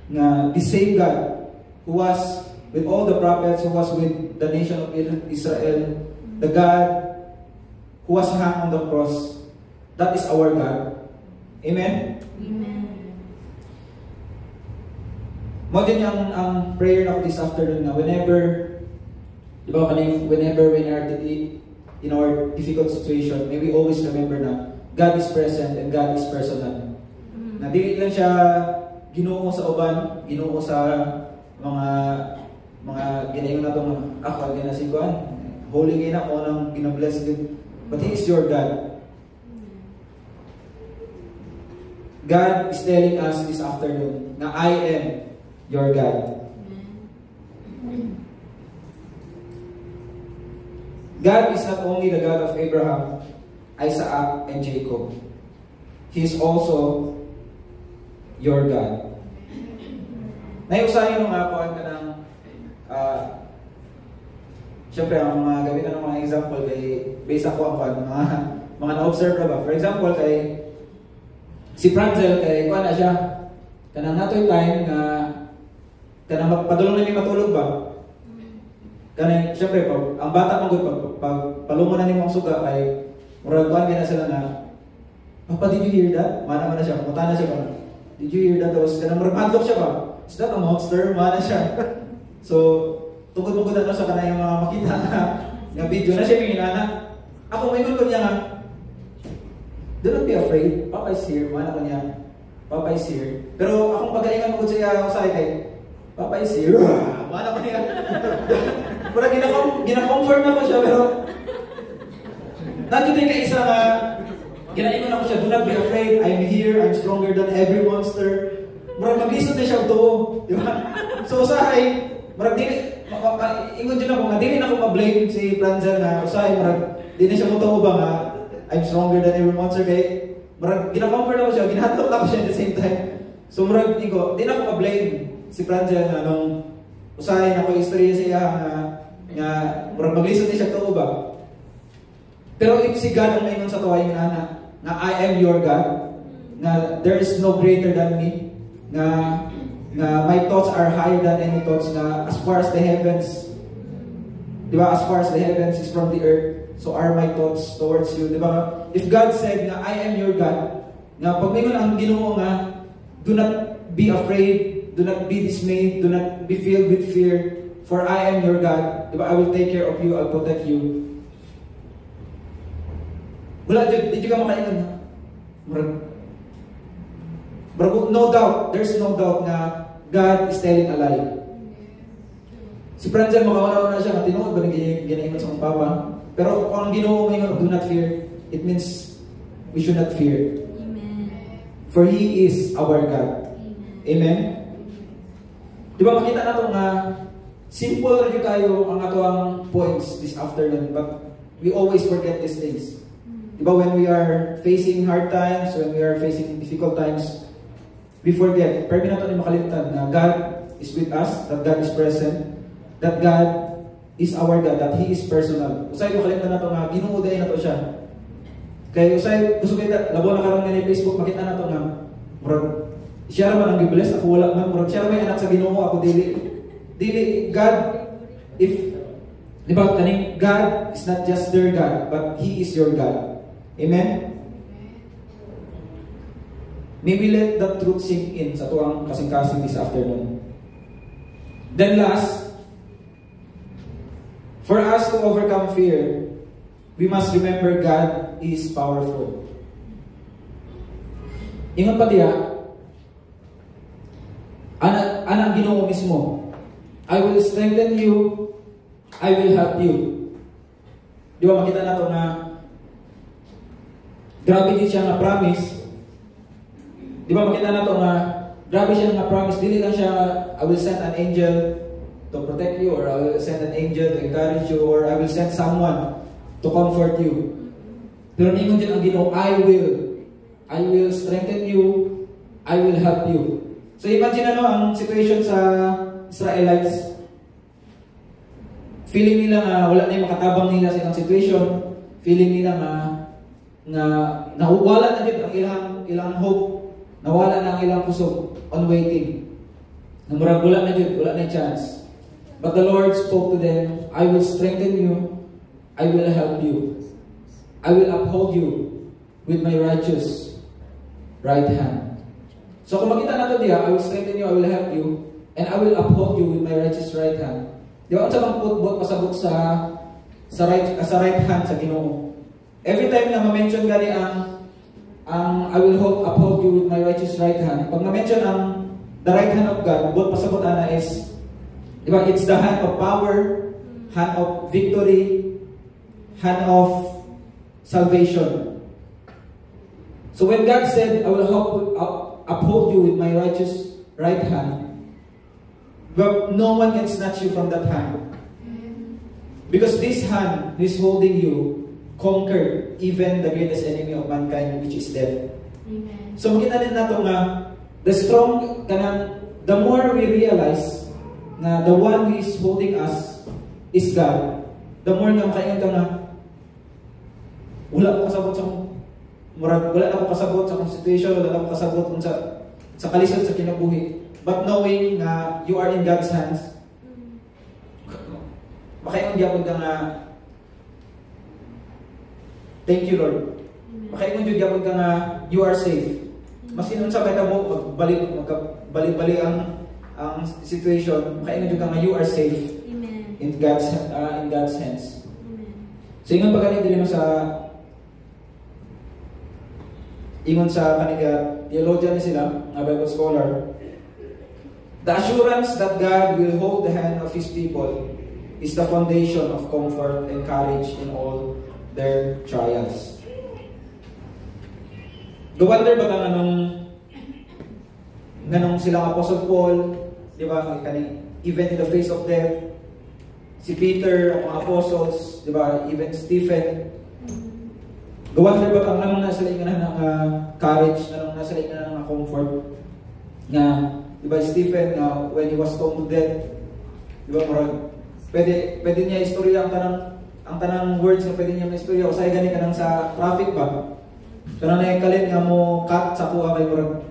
na the same God who was with all the prophets, who was with the nation of Israel, the God who was hung on the cross, that is our God. Amen? Amen. Mo din ang prayer na this afternoon na whenever, di ba, whenever we are in our difficult situation, may we always remember na God is present and God is personal. Na dili lang siya Ginoo sa uban, Ginoo sa mga ginayon na itong ako, ginasiguan. Holy kayo na ako nang ginabless din. But He is your God. God is telling us this afternoon na I am your God. God is not only the God of Abraham, Isaac, and Jacob. He is also your God. Naiusahin nung ako ka ng siyempre ang mga gamitan ng mga example kay based ako ang mga na-observe na ba. For example, kay si Franzel, kay kuha na siya kanang natoy time na kanang padulong na niya matulog ba? Kanang siyempre, ang bata mong pag palungo na niya mong suga kay murag kuha na sila na Papa, did you hear that? Mana na siya, kumuta na siya ba? Did you hear that? Tapos kanang murag madlock siya ba? Is that a monster? Mana siya. So, tungkol-tungkol na sa kanang yung mga makita na video na siya pinginana. Ako may gulong niya nga, do not be afraid. Papa is here. Mana ko niya. Papa is here. Pero akong pagalingan mo ko siya usay kay Papa is here. Mana ko niya. Parang gina-comfort na ko siya, pero nandito yung kaisa nga, ginaingon ako siya, do not be afraid. I'm here. I'm stronger than every monster. Marag maglisod na siya ito. Di ba? So, usahay, marag ingon din ako nga, dili na ako ma-blame si Franzel na usahay, marag, di na siya mutuo ba nga, I'm stronger than every monster kay, marag, gina-comfort ako siya, ginahatlok ako siya at the same time. So, marag, di na ako ma-blame si Franzel na nung usahay na ko istorya siya nga, marag, maglisod na siya ito ba? Pero if si God ang maingon sa tuwa yung na I am your God, na there is no greater than me, na my thoughts are higher than any thoughts, na as far as the heavens, di ba, as far as the heavens is from the earth, so are my thoughts towards you, di ba? If God said na I am your God, na pag mingon ang Ginoo nga, do not be afraid, do not be dismayed, do not be filled with fear, for I am your God, di ba? I will take care of you, I'll protect you. Wala, di ka makaingon na. No doubt, there's no doubt na God is telling a lie. Si Franzel, makauna na siya, tinuod ba nang ginaingon sa mga papa? Pero kung ang Ginoo ngayon, do not fear, it means we should not fear. Amen. For He is our God. Amen? Di ba makita na ito nga, simple rin kayo ang ato ang points this afternoon, but we always forget these things. Di ba when we are facing hard times, when we are facing difficult times, we forget, pero nato ni makalimutan na God is with us, that God is present, that God is our God, that He is personal. Usay makalimutan nato nga, Ginoo day nato siya. Kaya usay, gusto kita, labo na karon nga ni Facebook, makita nato nga, murag, siya raman ang gibless, ako wala man, murag, siya raman anak sa Ginoo, ako dili, God, if, di ba, kaning God is not just their God, but He is your God. Amen? May we let that truth sink in sa tuwang kasing-kasing this afternoon. Then last, for us to overcome fear, we must remember God is powerful. Ingon pa diya, anang ang Ginoo mismo. I will strengthen you, I will help you. Di ba makita na ito na grabe din siya nga promise. Di ba makita na ito na grabe siya nga promise. Dili lang siya, I will send an angel to protect you, or I will send an angel to encourage you, or I will send someone to comfort you. Pero ningon din ang Ginoo, I will strengthen you, I will help you. So imagine ang situation sa Israelites. Feeling nila nga wala na yung makatabang nila sa ilang situation. Feeling nila nga nawala na din ang ilang hope. Nawala na ang ilang puso on waiting. Namurag wala na din, wala na yung chance. But the Lord spoke to them, I will strengthen you, I will help you. I will uphold you with my righteous right hand. So kung makita natin diya, I will strengthen you, I will help you, and I will uphold you with my righteous right hand. Di ba, sa mga putbot pasabot sa right hand sa Ginoo. Every time na ma-mention gani ang I will uphold you with my righteous right hand, pag ma-mention ang the right hand of God, bot pasabot ana is, di ba, it's the hand of power, hand of victory, hand of salvation. So when God said, I will uphold you with my righteous right hand, but no one can snatch you from that hand. Because this hand who is holding you conquered even the greatest enemy of mankind, which is death. Amen. So makita din nato nga the more we realize na the one who is holding us is God, the more nga makaingon ka nga wala akong kasabot sa akong situation, wala akong kasabot sa kalisod sa kinabuhi. But knowing na you are in God's hands, makaingon gyapon ka nga thank you, Lord. Makaingon gyapon ka nga you are safe. Mas inunsa kay mo magbalik ang situation, makaingon ka nga you are safe. Amen. In God's hands. Amen. So ingon pa kanina dili ingon sa kaniga theologian ni sila, nga Bible scholar. The assurance that God will hold the hand of His people is the foundation of comfort and courage in all their trials. Gawonder ba ka nganong silang Apostle Paul, di ba, even in the face of death, si Peter, ang mga apostles, di ba, even Stephen, gawonder ba kang nganong nasa linganan ng courage, nganong nasa linganan ng comfort, nga, di ba, Stephen, when he was stoned to death, di ba, pwede niya istorya ang tanang words na pwede niya istorya, o sa'yo gani ka nang sa traffic ba? So na kalit nga mo cut sa kuha kay murag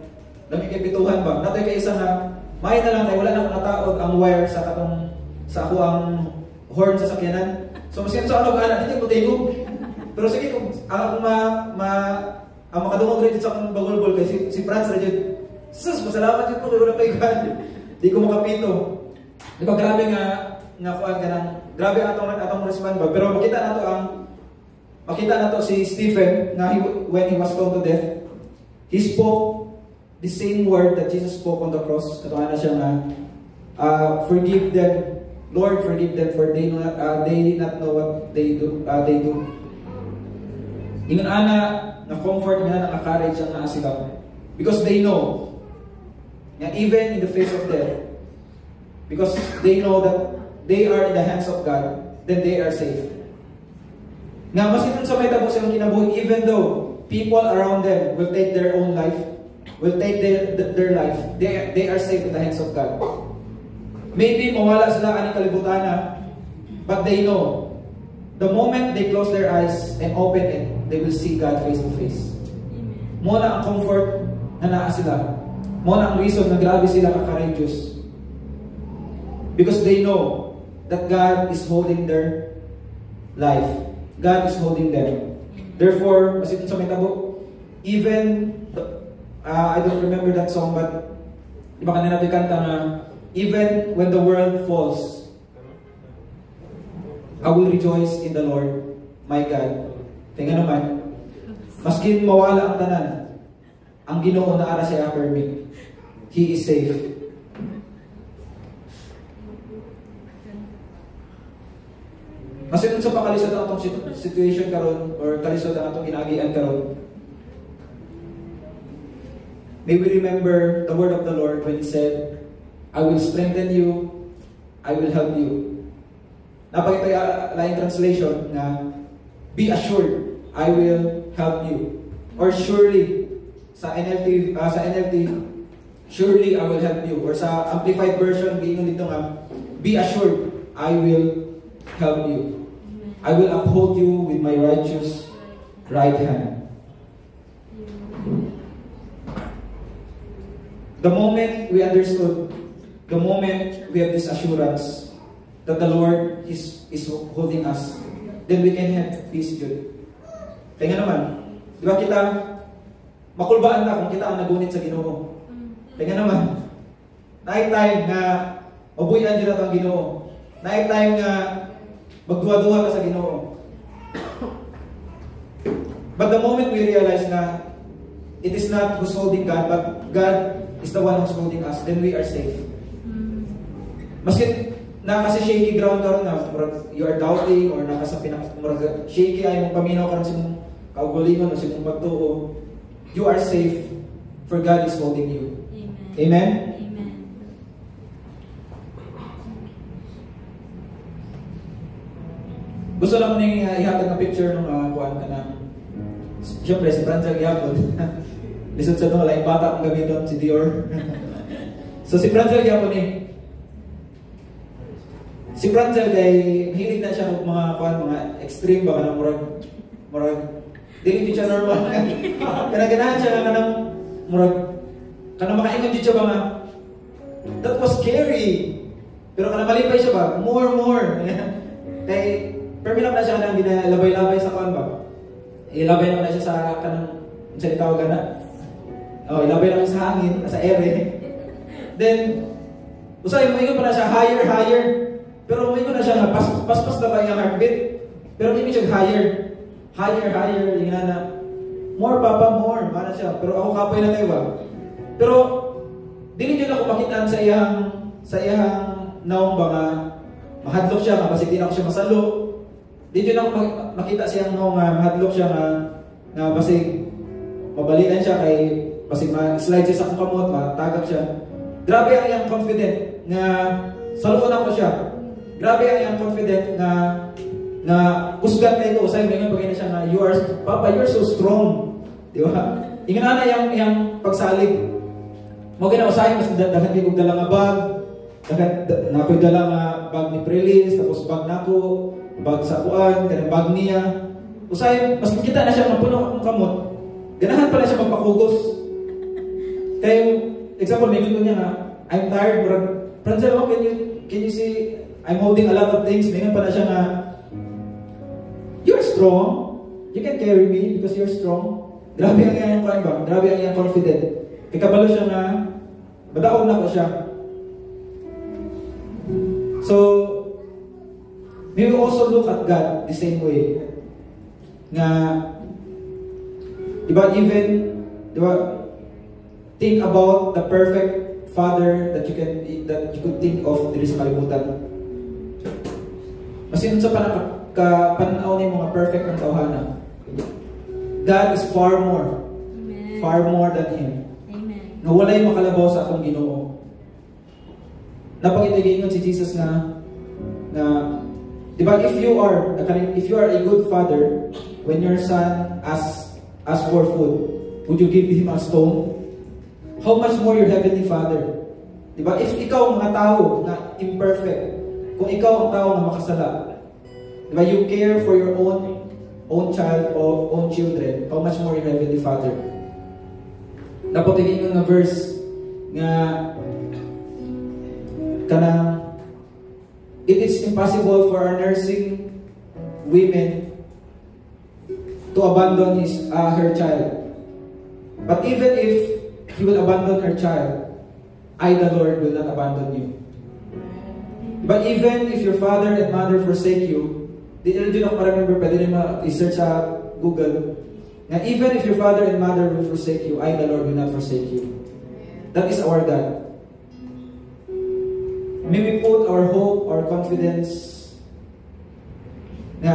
dami kay pituhan ba? Natay kay isa nga may na lang kay wala na ko nataod ang wire sa ako ang horn sa sakyanan. So masin sa ano ana dito ko tingog. Pero sige kung ang makadungog rin sa akong bagulbol kay si Franz ra jud. Sus, masalamat jud ko kay wala kay God. Di ko makapito. Di ba grabe nga kuan kanang grabe atong respond ba? Pero makita nato si Stephen na when he was stoned to death, he spoke the same word that Jesus spoke on the cross. Katuwa na siya nga, forgive them, Lord, forgive them, for they not know what they do. Ingon ana na comfort nga na courage ang naa sila, because they know na even in the face of death, because they know that they are in the hands of God, then they are safe. Nga masin sa may tapos silang kinabuhi, even though people around them will take their own life, will take their life, they are safe in the hands of God. Maybe mawala sila aning kalibutan, but they know the moment they close their eyes and open it, they will see God face to face. Mo na ang comfort na naa sila. Mo na ang reason na grabe sila ka-courageous. Because they know that God is holding their life. God is holding them. Therefore, masin sa may tabo, even, I don't remember that song, but di ba kanina natin kanta na, even when the world falls, I will rejoice in the Lord, my God. Kaya naman, maskin mawala ang tanan, ang Ginoo na ara siya after me. He is safe. Masin sa pakalisod ang atong situation karon or kalisod ang atong ginagian karon. May we remember the word of the Lord when He said, I will strengthen you, I will help you. Napakita lain translation na, be assured, I will help you. Or surely, sa NLT, surely I will help you. Or sa Amplified Version, giingon dito nga, be assured, I will help you. I will uphold you with my righteous right hand. The moment we understood, the moment we have this assurance that the Lord is holding us, then we can have peace, Jude. Kaya nga naman, di ba kita, makulbaan na kung kita ang nagunit sa Ginoo. Kaya nga naman, naik time na mabuyan dyan ang Ginoo. Naik time na magduwa-duwa ka sa Ginoo. But the moment we realize na it is not who's holding God, but God is the one who's holding us, then we are safe. Maski nakasa shaky ground ka rin na you are doubting or nakasa shaky ay mong paminaw ka rin sa mong kaugulingon o sa mong pagtuo, you are safe for God is holding you. Amen? Amen. Gusto lang mo nang ihatag na picture ng kuhaan ka na siyempre si Franzel Yapon lisod sa doon, laing bata ang gamiton, si Dior. So si Franzel Yapon si Franzel kay hilig na siya ng mga extreme ba kanang murag dili siya normal. Kanang siya kanang murag kanang makaingon di siya ba nga that was scary. Pero kanang malipay siya ba more. Kay permilap na siya kanang ginalabay-labay sa kuan ba. Ilabay na siya sa kanang sa tawag na. Ilabay na sa hangin, sa ere. Then usay mo ingon pa na siya higher. Pero may na siya na paspas na ba yung heartbeat. Pero hindi siya higher, yung na more papa, more, mana siya. Pero ako kapoy na tayo ba? Pero dili nyo na ako makitaan sa iyang naong ba nga mahadlok siya nga basig di na ako siya masalo. Di nyo na ako makita siyang naong mahadlok siya nga basig mabalikan siya kay basig ma-slide siya sa akong kamot, matagak siya. Grabe ang iyang confident nga saluon ako siya. Grabe ang iyang confident na kusgan na ito. Usay ngayon pag siya nga, Papa, you're so strong. Di ba? Ingin na iyang pagsalig. Mo ginausay, mas dagan kayo kong dala nga bag. Na ako'y dala nga bag ni Prelis, tapos bag na ako, bag sa kuan, kanang bag niya. Usay, mas makita na siya mapuno akong kamot. Ganahan pala siya magpakugos. Kaya example, may gusto niya nga, I'm tired, bro. Franzel, can you see, I'm holding a lot of things. Mayroon pa na siya na, you're strong. You can carry me because you're strong. Grabe ang iyang kuan ba? Grabe ang iyang confident. Ikabalo siya na, madaog na ko siya. So, we will also look at God the same way. Nga, diba think about the perfect Father that you could think of diri sa kalibutan. Masin sa pananaw ni mga perfect ng tawhana. God is far more. Amen. Far more than Him. Amen. Na walay makalabaw sa akong Ginoo. Napakitigingon si Jesus na diba if you are a good father, when your son asks for food, would you give him a stone? How much more your heavenly Father? Diba? If ikaw mga tao na imperfect, kung ikaw ang tao na makasala, diba? You care for your own child or own children, how much more your heavenly Father? Napatigin ko na verse nga kanang it is impossible for our nursing women to abandon her child. But even if He will abandon her child, I, the Lord, will not abandon you. But even if your father and mother forsake you, di ako remember, pwede rin ma-search sa Google, na even if your father and mother will forsake you, I, the Lord, will not forsake you. That is our God. May we put our hope, our confidence Na,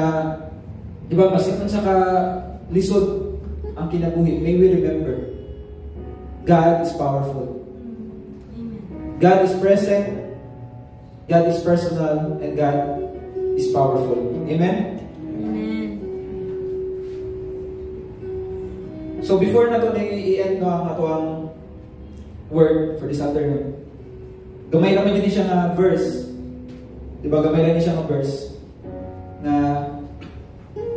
di ba, masikon sa lisod ang kinabuhi, may we remember, God is powerful. God is present, God is personal, and God is powerful. Amen? Amen. So before na ito i-end no, ang atong word for this afternoon, gamay naman din siya nga verse. Diba, gamay lang din siya nga verse na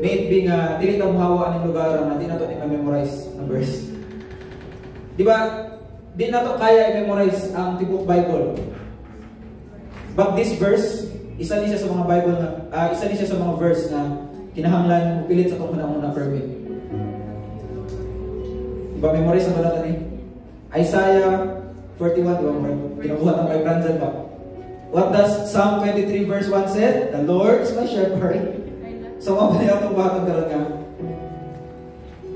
may it be nga dili ta muhawa ang lugar nga di na ito i-memorize na verse. Diba, di na ito kaya i-memorize ang tibok Bible. But this verse, isa din siya sa mga Bible na, isa din siya sa mga verse na kinahanglan pilit sa itong unang-una permit. Diba, memorize na ba natin eh? Isaiah 41, diba? Kinabuhat ng kay Branson ba? What does Psalm 23 verse 1 say? The Lord is my shepherd. So, mapanayaw itong bakang karoon nga.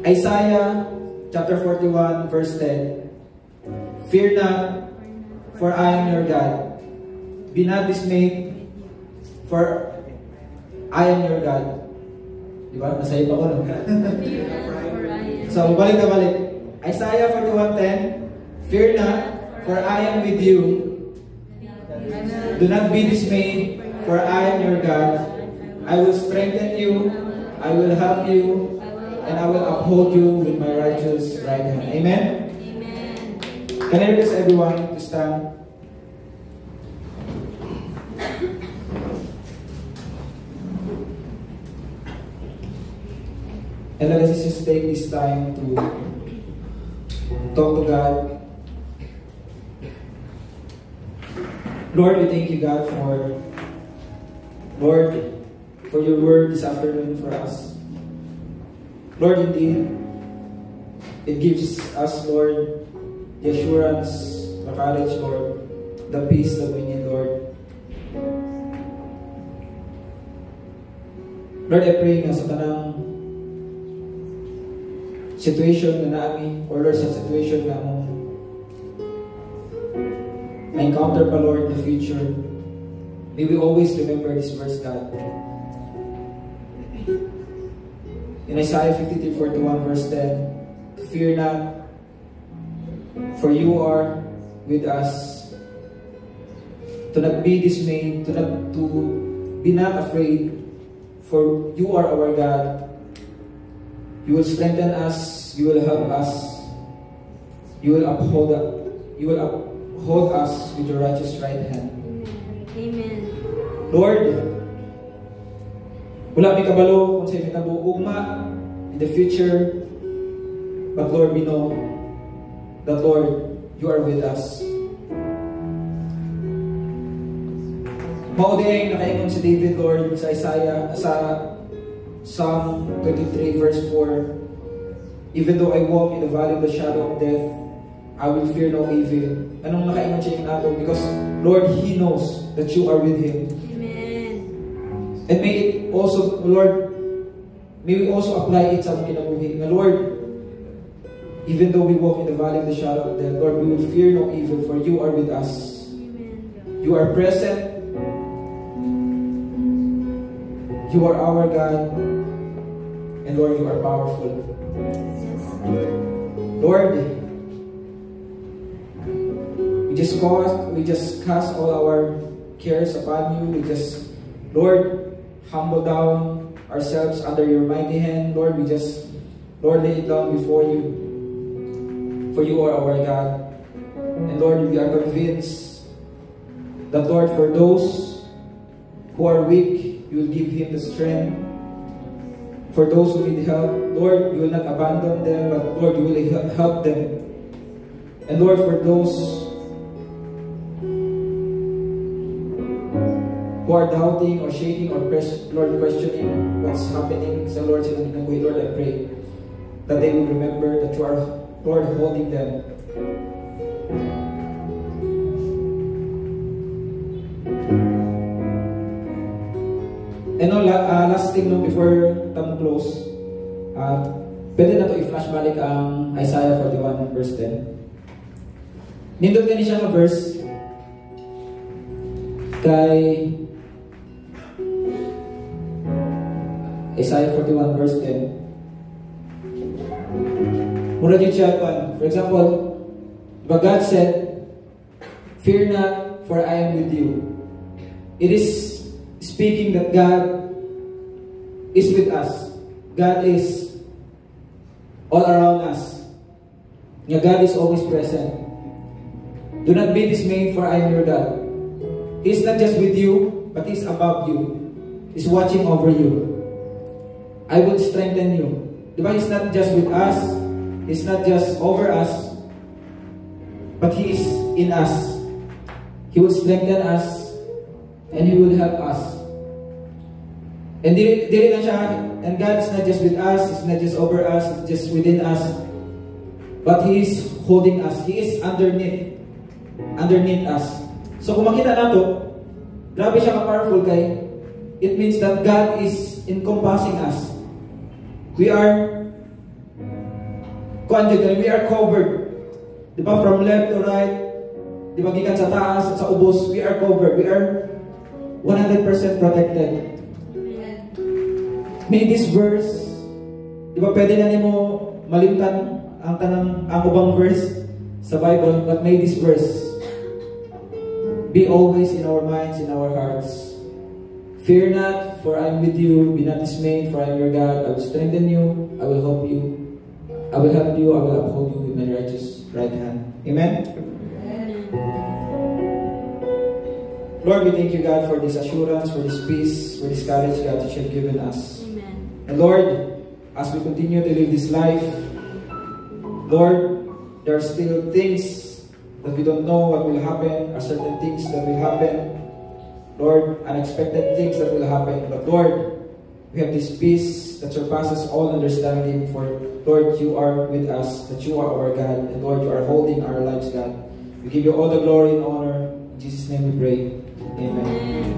Isaiah chapter 41 verse 10. Fear not, for I am your God. Be not dismayed, for I am your God. Diba? Nasayip ako, no? So, balik na balik. Isaiah 41:10. Fear not, for I am with you. Do not be dismayed, for I am your God. I will strengthen you, I will help you, and I will uphold you with my righteous right hand. Amen? Amen. Can I request everyone to stand? And let us just take this time to talk to God. Lord, we thank you, God, for your word this afternoon for us. Lord, indeed, it gives us, Lord, the assurance, the courage, Lord, the peace that we need, Lord. Lord, I pray nga sa tanang situation na namin, or Lord, sa situation na encounter pa, Lord, in the future, may we always remember this verse, God. In Isaiah 53:41 verse 10, fear not, for you are with us. Do not be dismayed, to be not afraid, for you are our God. You will strengthen us, you will help us, you will uphold us with your righteous right hand. Amen. Lord, wala may kabalo kung sa'yo may kabuugma in the future, but Lord, we know that, Lord, you are with us. Mauding nakaingon si David, Lord, sa Isaiah, sa Psalm 23 verse 4, even though I walk in the valley of the shadow of death, I will fear no evil. Anong nakaingon siya yung nato? Because, Lord, He knows that you are with Him. And may it also, Lord, may we also apply it sa mga kinabuhi. Na Lord, even though we walk in the valley of the shadow of death, Lord, we will fear no evil, for you are with us. You are present. You are our God. And Lord, you are powerful. Lord, we just cast all our cares upon you. We just, Lord, humble down ourselves under your mighty hand. Lord, we just, Lord, lay it down before you. For you are our God. And Lord, we are convinced that, Lord, for those who are weak, you will give him the strength. For those who need help, Lord, you will not abandon them, but Lord, you will help them. And Lord, for those who are doubting or shaking or Lord, questioning what's happening sa Lord, Lord, I pray that they will remember that you are, Lord, holding them. And last thing before tayo close, pwede na to i-flash balik ang Isaiah 41 verse 10. Nindot ka siya ng verse kay Isaiah 41 verse 10. Mura dito siya, for example, but God said, "Fear not, for I am with you." It is speaking that God is with us. God is all around us. God is always present. Do not be dismayed, for I am your God. He's not just with you, but He's above you. He's watching over you. I will strengthen you. Diba? He's not just with us. He's not just over us, but He is in us. He will strengthen us, and He will help us. And dili lang siya, and God is not just with us, He's not just over us, He's just within us, but He is holding us. He is underneath us. So kung makita nato, grabe siya ka-powerful kay, it means that God is encompassing us. We are covered. Diba? From left to right, diba, gikan sa taas at sa ubos, we are covered. We are 100% protected. May this verse, diba, pwede na nimo malimtan ang ubang verse sa Bible, but may this verse be always in our minds, in our hearts. Fear not, for I am with you. Be not dismayed, for I am your God. I will strengthen you. I will help you. I will help you. I will uphold you with my righteous right hand. Amen? Lord, we thank you, God, for this assurance, for this peace, for this courage, God, that you have given us. Amen. And Lord, as we continue to live this life, Lord, there are still things that we don't know what will happen, or certain things that will happen. Lord, unexpected things that will happen. But Lord, we have this peace that surpasses all understanding. For Lord, you are with us, that you are our God. And Lord, you are holding our lives, God. We give you all the glory and honor. In Jesus' name we pray. Amen.